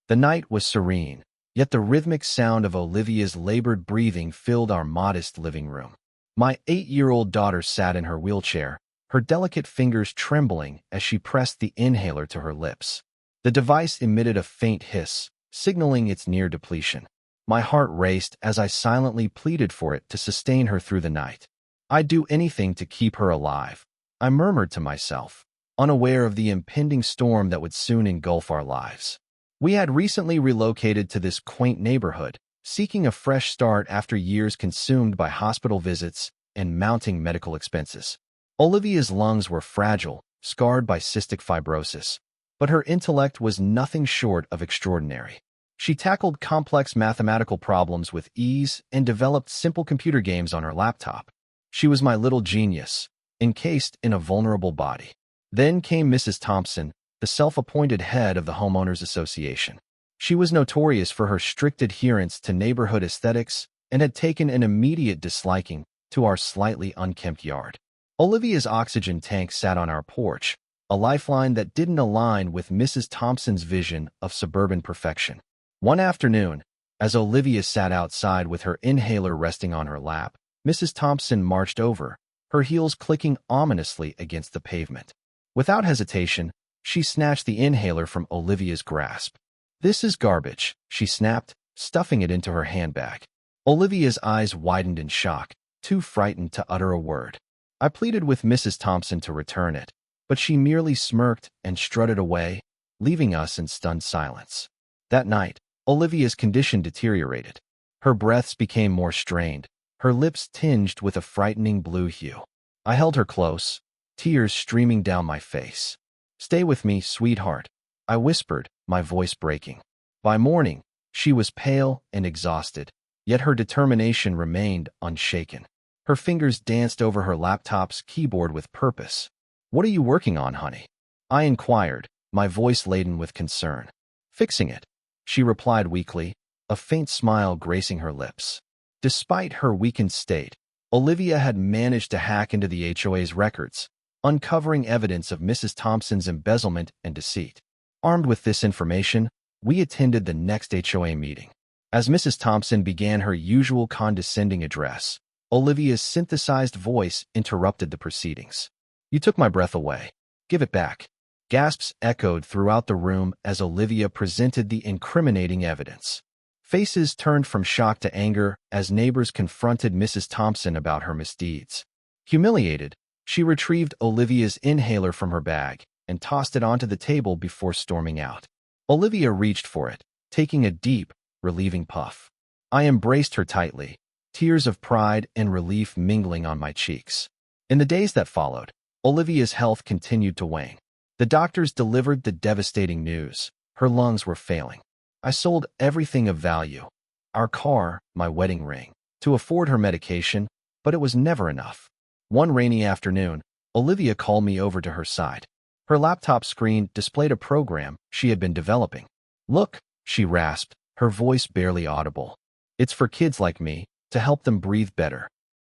The night was serene, yet the rhythmic sound of Olivia's labored breathing filled our modest living room. My 8-year-old daughter sat in her wheelchair, her delicate fingers trembling as she pressed the inhaler to her lips. The device emitted a faint hiss, signaling its near depletion. My heart raced as I silently pleaded for it to sustain her through the night. "I'd do anything to keep her alive," I murmured to myself, unaware of the impending storm that would soon engulf our lives. We had recently relocated to this quaint neighborhood, seeking a fresh start after years consumed by hospital visits and mounting medical expenses. Olivia's lungs were fragile, scarred by cystic fibrosis, but her intellect was nothing short of extraordinary. She tackled complex mathematical problems with ease and developed simple computer games on her laptop. She was my little genius, encased in a vulnerable body. Then came Mrs. Thompson, the self-appointed head of the Homeowners Association. She was notorious for her strict adherence to neighborhood aesthetics and had taken an immediate disliking to our slightly unkempt yard. Olivia's oxygen tank sat on our porch, a lifeline that didn't align with Mrs. Thompson's vision of suburban perfection. One afternoon, as Olivia sat outside with her inhaler resting on her lap, Mrs. Thompson marched over, her heels clicking ominously against the pavement. Without hesitation, she snatched the inhaler from Olivia's grasp. "This is garbage," she snapped, stuffing it into her handbag. Olivia's eyes widened in shock, too frightened to utter a word. I pleaded with Mrs. Thompson to return it, but she merely smirked and strutted away, leaving us in stunned silence. That night, Olivia's condition deteriorated. Her breaths became more strained, her lips tinged with a frightening blue hue. I held her close, tears streaming down my face. "Stay with me, sweetheart," I whispered, my voice breaking. By morning, she was pale and exhausted, yet her determination remained unshaken. Her fingers danced over her laptop's keyboard with purpose. "What are you working on, honey?" I inquired, my voice laden with concern. "Fixing it," she replied weakly, a faint smile gracing her lips. Despite her weakened state, Olivia had managed to hack into the HOA's records, uncovering evidence of Mrs. Thompson's embezzlement and deceit. Armed with this information, we attended the next HOA meeting. As Mrs. Thompson began her usual condescending address, Olivia's synthesized voice interrupted the proceedings. "You took my breath away. Give it back." Gasps echoed throughout the room as Olivia presented the incriminating evidence. Faces turned from shock to anger as neighbors confronted Mrs. Thompson about her misdeeds. Humiliated, she retrieved Olivia's inhaler from her bag and tossed it onto the table before storming out. Olivia reached for it, taking a deep, relieving puff. I embraced her tightly, tears of pride and relief mingling on my cheeks. In the days that followed, Olivia's health continued to wane. The doctors delivered the devastating news. Her lungs were failing. I sold everything of value, our car, my wedding ring, to afford her medication, but it was never enough. One rainy afternoon, Olivia called me over to her side. Her laptop screen displayed a program she had been developing. "Look," she rasped, her voice barely audible. "It's for kids like me, to help them breathe better."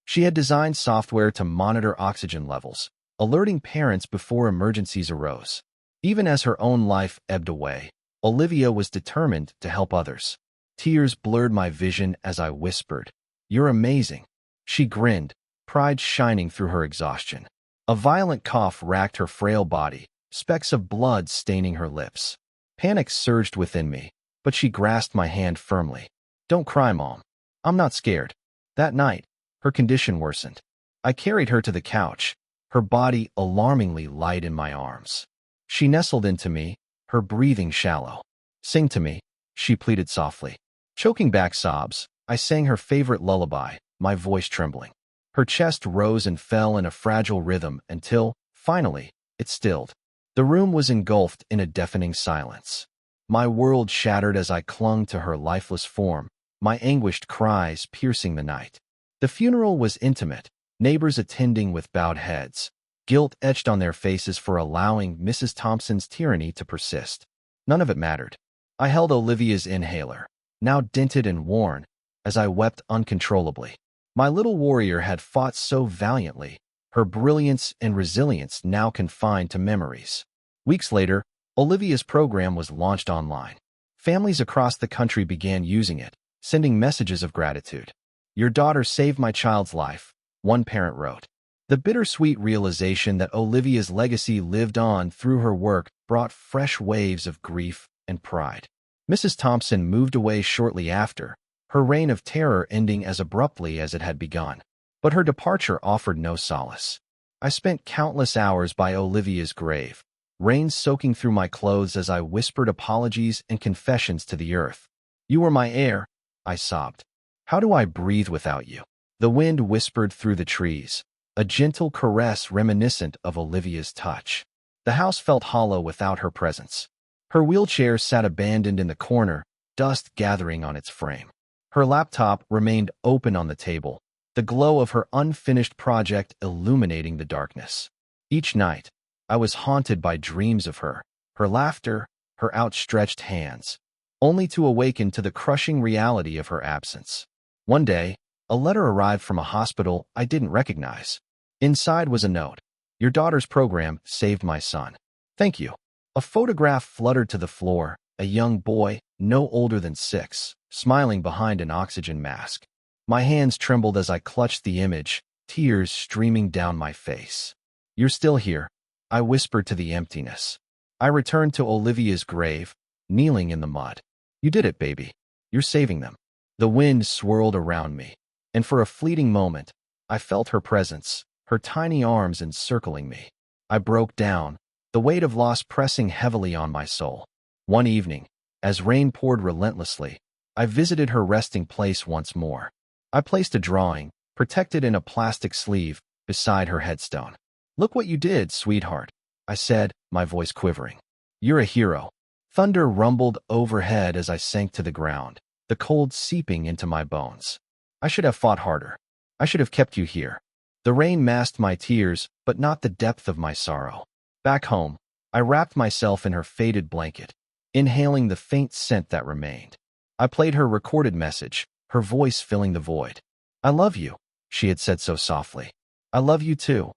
She had designed software to monitor oxygen levels, alerting parents before emergencies arose. Even as her own life ebbed away, Olivia was determined to help others. Tears blurred my vision as I whispered, "You're amazing." She grinned, pride shining through her exhaustion. A violent cough racked her frail body, specks of blood staining her lips. Panic surged within me, but she grasped my hand firmly. "Don't cry, Mom. I'm not scared." That night, her condition worsened. I carried her to the couch, her body alarmingly light in my arms. She nestled into me, her breathing shallow. "Sing to me," she pleaded softly. Choking back sobs, I sang her favorite lullaby, my voice trembling. Her chest rose and fell in a fragile rhythm until, finally, it stilled. The room was engulfed in a deafening silence. My world shattered as I clung to her lifeless form, my anguished cries piercing the night. The funeral was intimate, neighbors attending with bowed heads, guilt etched on their faces for allowing Mrs. Thompson's tyranny to persist. None of it mattered. I held Olivia's inhaler, now dented and worn, as I wept uncontrollably. My little warrior had fought so valiantly, her brilliance and resilience now confined to memories. Weeks later, Olivia's program was launched online. Families across the country began using it, sending messages of gratitude. "Your daughter saved my child's life," one parent wrote. The bittersweet realization that Olivia's legacy lived on through her work brought fresh waves of grief and pride. Mrs. Thompson moved away shortly after, her reign of terror ending as abruptly as it had begun. But her departure offered no solace. I spent countless hours by Olivia's grave, rain soaking through my clothes as I whispered apologies and confessions to the earth. "You were my heir," I sobbed. "How do I breathe without you?" The wind whispered through the trees, a gentle caress reminiscent of Olivia's touch. The house felt hollow without her presence. Her wheelchair sat abandoned in the corner, dust gathering on its frame. Her laptop remained open on the table, the glow of her unfinished project illuminating the darkness. Each night, I was haunted by dreams of her, her laughter, her outstretched hands, only to awaken to the crushing reality of her absence. One day, a letter arrived from a hospital I didn't recognize. Inside was a note. "Your daughter's program saved my son. Thank you." A photograph fluttered to the floor, a young boy, no older than 6, smiling behind an oxygen mask. My hands trembled as I clutched the image, tears streaming down my face. "You're still here," I whispered to the emptiness. I returned to Olivia's grave, kneeling in the mud. "You did it, baby. You're saving them." The wind swirled around me, and for a fleeting moment, I felt her presence, her tiny arms encircling me. I broke down, the weight of loss pressing heavily on my soul. One evening, as rain poured relentlessly, I visited her resting place once more. I placed a drawing, protected in a plastic sleeve, beside her headstone. "Look what you did, sweetheart," I said, my voice quivering. "You're a hero." Thunder rumbled overhead as I sank to the ground, the cold seeping into my bones. I should have fought harder. I should have kept you here. The rain masked my tears, but not the depth of my sorrow. Back home, I wrapped myself in her faded blanket, inhaling the faint scent that remained. I played her recorded message, her voice filling the void. "I love you," she had said so softly. "I love you too,"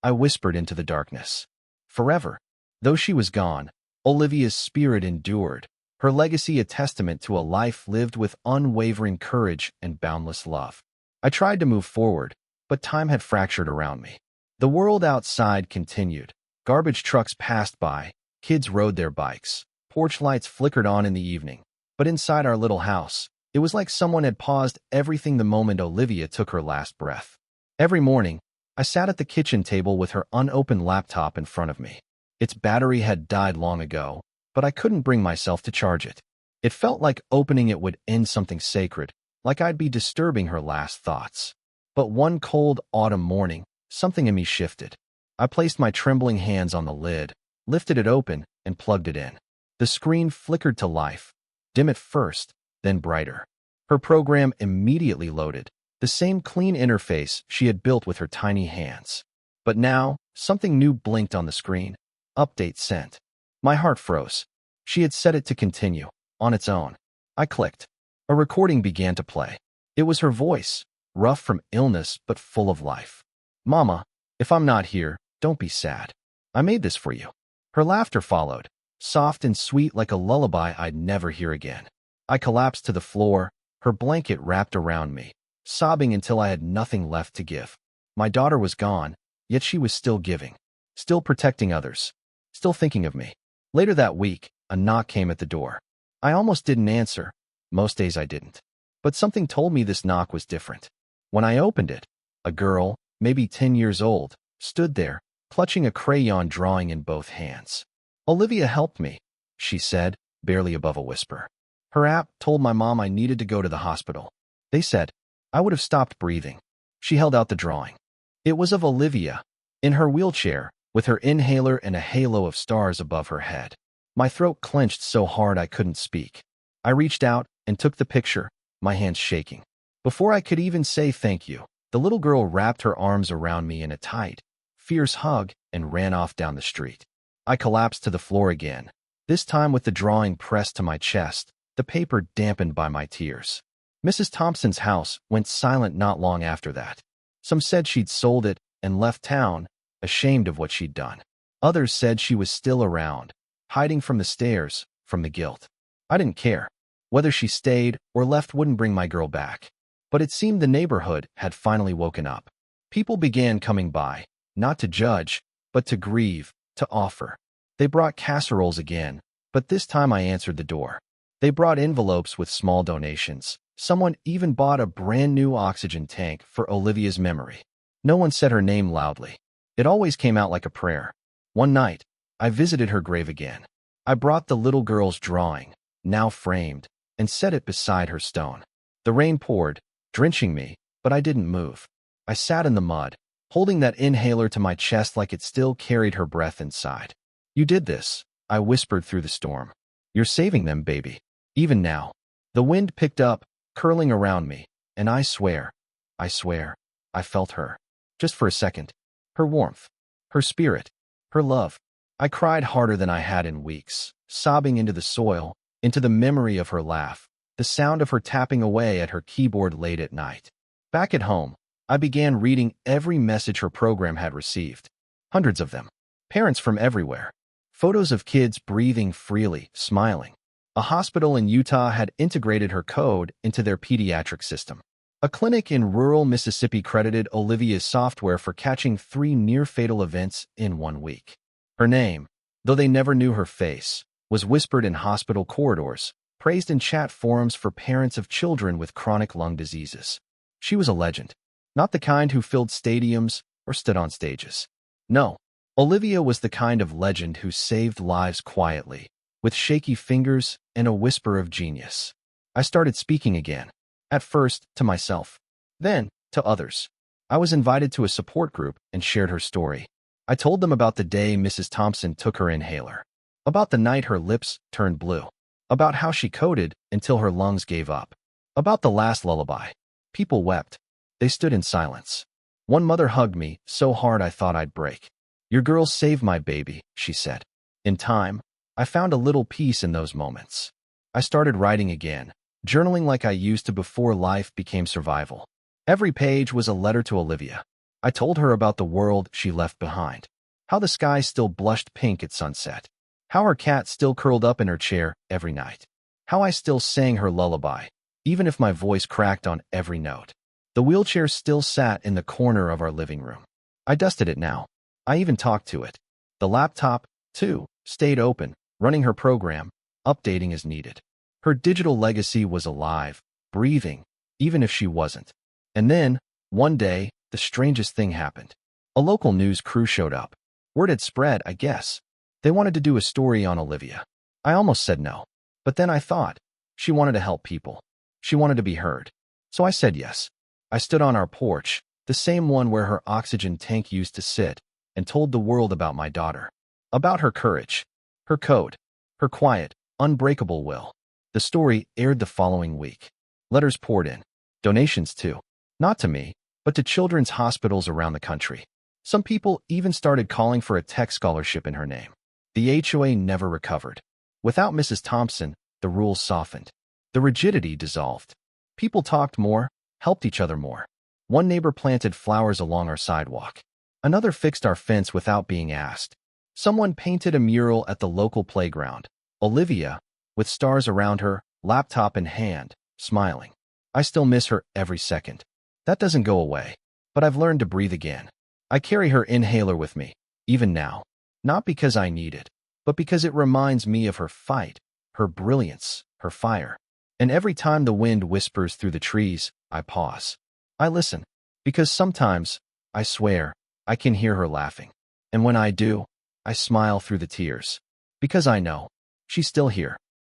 I whispered into the darkness. Forever. Though she was gone, Olivia's spirit endured, her legacy a testament to a life lived with unwavering courage and boundless love. I tried to move forward, but time had fractured around me. The world outside continued. Garbage trucks passed by, kids rode their bikes, porch lights flickered on in the evening. But inside our little house, it was like someone had paused everything the moment Olivia took her last breath. Every morning, I sat at the kitchen table with her unopened laptop in front of me. Its battery had died long ago, but I couldn't bring myself to charge it. It felt like opening it would end something sacred, like I'd be disturbing her last thoughts. But one cold autumn morning, something in me shifted. I placed my trembling hands on the lid, lifted it open, and plugged it in. The screen flickered to life, dim at first, then brighter. Her program immediately loaded, the same clean interface she had built with her tiny hands. But now, something new blinked on the screen. Update sent. My heart froze. She had set it to continue, on its own. I clicked. A recording began to play. It was her voice, rough from illness but full of life. "Mama, if I'm not here, don't be sad. I made this for you." Her laughter followed, soft and sweet like a lullaby I'd never hear again. I collapsed to the floor, her blanket wrapped around me, sobbing until I had nothing left to give. My daughter was gone, yet she was still giving, still protecting others, still thinking of me. Later that week, a knock came at the door. I almost didn't answer. Most days I didn't. But something told me this knock was different. When I opened it, a girl, maybe 10 years old, stood there, clutching a crayon drawing in both hands. "Olivia helped me," she said, barely above a whisper. "Her app told my mom I needed to go to the hospital. They said I would have stopped breathing." She held out the drawing. It was of Olivia, in her wheelchair, with her inhaler and a halo of stars above her head. My throat clenched so hard I couldn't speak. I reached out and took the picture, my hands shaking. Before I could even say thank you, the little girl wrapped her arms around me in a tight, fierce hug and ran off down the street. I collapsed to the floor again, this time with the drawing pressed to my chest, the paper dampened by my tears. Mrs. Thompson's house went silent not long after that. Some said she'd sold it and left town, ashamed of what she'd done. Others said she was still around, hiding from the stares, from the guilt. I didn't care. Whether she stayed or left wouldn't bring my girl back. But it seemed the neighborhood had finally woken up. People began coming by, not to judge, but to grieve, to offer. They brought casseroles again, but this time I answered the door. They brought envelopes with small donations. Someone even bought a brand new oxygen tank for Olivia's memory. No one said her name loudly. It always came out like a prayer. One night, I visited her grave again. I brought the little girl's drawing, now framed, and set it beside her stone. The rain poured, drenching me, but I didn't move. I sat in the mud, holding that inhaler to my chest like it still carried her breath inside. You did this, I whispered through the storm. You're saving them, baby. Even now. The wind picked up, curling around me, and I swear, I felt her. Just for a second. Her warmth, her spirit, her love. I cried harder than I had in weeks, sobbing into the soil, into the memory of her laugh, the sound of her tapping away at her keyboard late at night. Back at home, I began reading every message her program had received. Hundreds of them. Parents from everywhere. Photos of kids breathing freely, smiling. A hospital in Utah had integrated her code into their pediatric system. A clinic in rural Mississippi credited Olivia's software for catching 3 near-fatal events in 1 week. Her name, though they never knew her face, was whispered in hospital corridors, praised in chat forums for parents of children with chronic lung diseases. She was a legend, not the kind who filled stadiums or stood on stages. No, Olivia was the kind of legend who saved lives quietly, with shaky fingers and a whisper of genius. I started speaking again, at first to myself, then to others. I was invited to a support group and shared her story. I told them about the day Mrs. Thompson took her inhaler, about the night her lips turned blue, about how she coded until her lungs gave up, about the last lullaby. People wept. They stood in silence. One mother hugged me so hard I thought I'd break. Your girl saved my baby, she said. In time, I found a little peace in those moments. I started writing again, journaling like I used to before life became survival. Every page was a letter to Olivia. I told her about the world she left behind, how the sky still blushed pink at sunset, how her cat still curled up in her chair every night, how I still sang her lullaby, even if my voice cracked on every note. The wheelchair still sat in the corner of our living room. I dusted it now. I even talked to it. The laptop, too, stayed open, running her program, updating as needed. Her digital legacy was alive, breathing, even if she wasn't. And then, one day, the strangest thing happened. A local news crew showed up. Word had spread, I guess. They wanted to do a story on Olivia. I almost said no. But then I thought, she wanted to help people. She wanted to be heard. So I said yes. I stood on our porch, the same one where her oxygen tank used to sit, and told the world about my daughter. About her courage, her code, her quiet, unbreakable will. The story aired the following week. Letters poured in. Donations too. Not to me, but to children's hospitals around the country. Some people even started calling for a tech scholarship in her name. The HOA never recovered. Without Mrs. Thompson, the rules softened. The rigidity dissolved. People talked more, helped each other more. One neighbor planted flowers along our sidewalk. Another fixed our fence without being asked. Someone painted a mural at the local playground. Olivia, with stars around her, laptop in hand, smiling. I still miss her every second. That doesn't go away, but I've learned to breathe again. I carry her inhaler with me, even now. Not because I need it, but because it reminds me of her fight, her brilliance, her fire. And every time the wind whispers through the trees, I pause. I listen, because sometimes, I swear, I can hear her laughing. And when I do, I smile through the tears. Because I know, she's still here,